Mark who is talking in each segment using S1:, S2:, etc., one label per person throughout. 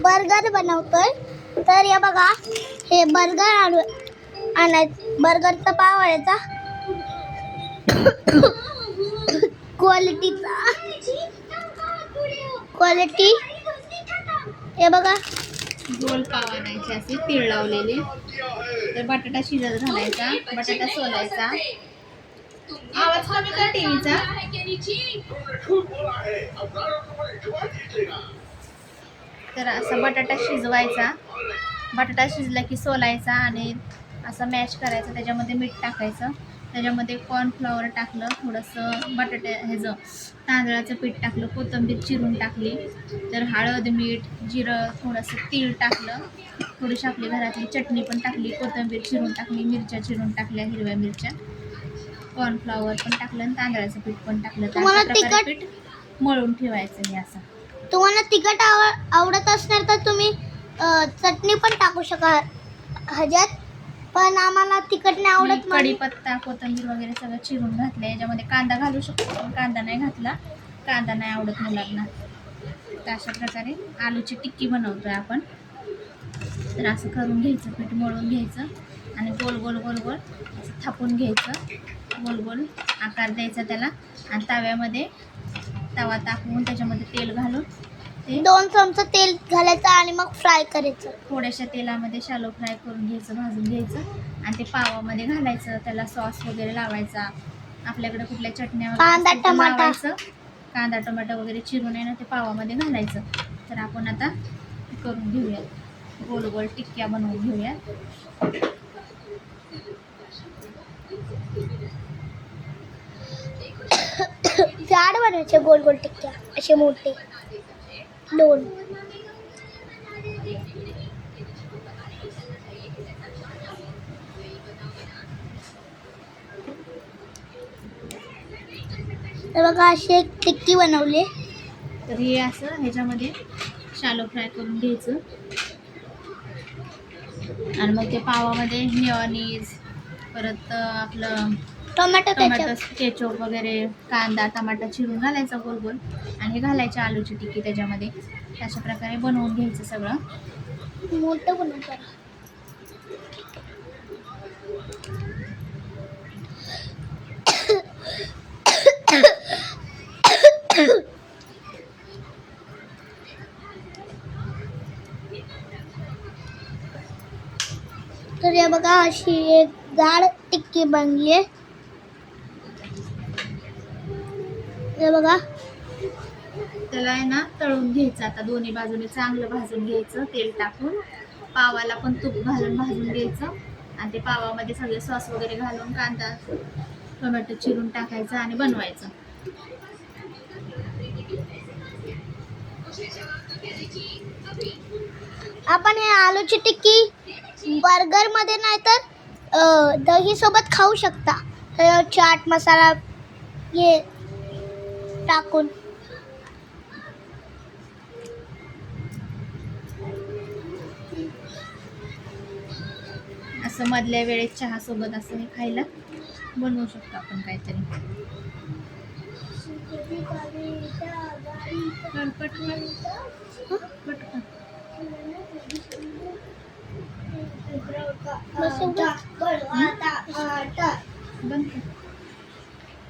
S1: Burger बनवतोय. तर हे बघा, हे बर्गर बर्गरचा पाव आणायचा क्वालिटी हे बघा,
S2: गोल पाव आणायचे असे तीळ लावलेले. तर बटाटा शिजत घालायचा, बटाटा सोलायचा. आवाज कमी कर टीव्हीचा. तर असा बटाटा शिजवायचा. बटाटा शिजला की सोलायचा आणि असं मॅश करायचं. त्याच्यामध्ये मीठ टाकायचं, त्याच्यामध्ये कॉर्नफ्लॉवर टाकलं, थोडंसं ह्याचं तांदळाचं पीठ टाकलं, कोथिंबीर चिरून टाकली. तर हळद, मीठ, जिरं, थोडंसं तीळ टाकलं, थोडीशी आपली घरातली चटणी पण टाकली, कोथिंबीर चिरून टाकली, मिरच्या चिरून टाकल्या, हिरव्या मिरच्या, कॉर्नफ्लॉवर पण टाकलं आणि तांदळाचं पीठ पण टाकलं. तर पीठ मळून ठेवायचं. हे असं
S1: तुम्हाला तिखट आवडत असणार तर तुम्ही चटणी पण टाकू शकाल ह्याच्यात, पण आम्हाला तिखट नाही आवडत.
S2: कढीपत्ता, कोथिंबीर वगैरे सगळं चिरून घातलं. याच्यामध्ये कांदा घालू शकतो, पण कांदा नाही घातला, कांदा नाही आवडत मुलांना. तर अशा प्रकारे आलूची टिक्की बनवतोय आपण. तर असं करून घ्यायचं, पीठ मळून घ्यायचं आणि गोल गोल गोल गोल असं थापून घ्यायचं, गोल गोल आकार द्यायचा त्याला. आणि तव्यामध्ये तवा तापवून त्याच्यामध्ये तेल घालून
S1: 2 चमचे तेल घालायचं आणि मग फ्राय करायचं.
S2: थोड्याशा तेलामध्ये शालो फ्राय करून घ्यायचं, भाजून घ्यायचं आणि ते पावामध्ये घालायचं. त्याला सॉस वगैरे लावायचा, आपल्याकडे कुठल्या चटण्या
S1: कांदा टमाटा
S2: कांदा टमाटा वगैरे चिरून आहे ना ते पावामध्ये घालायचं. तर आपण आता करून घेऊया, गोल गोल टिक्क्या बनवून घेऊया.
S1: जाड बनायचे गोल गोल टिक्क्या, असे मोठे 2. तर बघा, अशी एक टिक्की बनवली.
S2: तर हे असं ह्याच्यामध्ये शालो फ्राय करून घ्यायचं आणि मग ते पावामध्ये मेयोनीज, परत आपलं
S1: टोमॅटो
S2: केचप वगैरे, कांदा टमाटा चिरून घालायचा गोल गोल आणि हे घालायची आलूची टिक्की त्याच्यामध्ये. अशा प्रकारे बनवून घ्यायचं सगळं.
S1: मोठं बनवतो. तर हे बघा, अशी एक जाड टिक्की बनली आहे. हे बघा,
S2: त्याला आहे ना तळून घ्यायचं. आता दोन्ही बाजूने चांगलं भाजून घ्यायचं, तेल टाकून. पावाला पण तूप घालून भाजून घ्यायचं आणि ते पावामध्ये सगळे सॉस वगैरे घालून कांदा टोमॅटो चिरून टाकायचं आणि बनवायचं.
S1: आपण हे आलूची टिक्की बर्गर मध्ये नाही तर दही सोबत खाऊ शकता. चाट मसाला हे टाकून.
S2: असं मधल्या वेळेत चहा सोबत असं हे खायला बनवू शकतो आपण काहीतरी.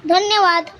S1: धन्यवाद.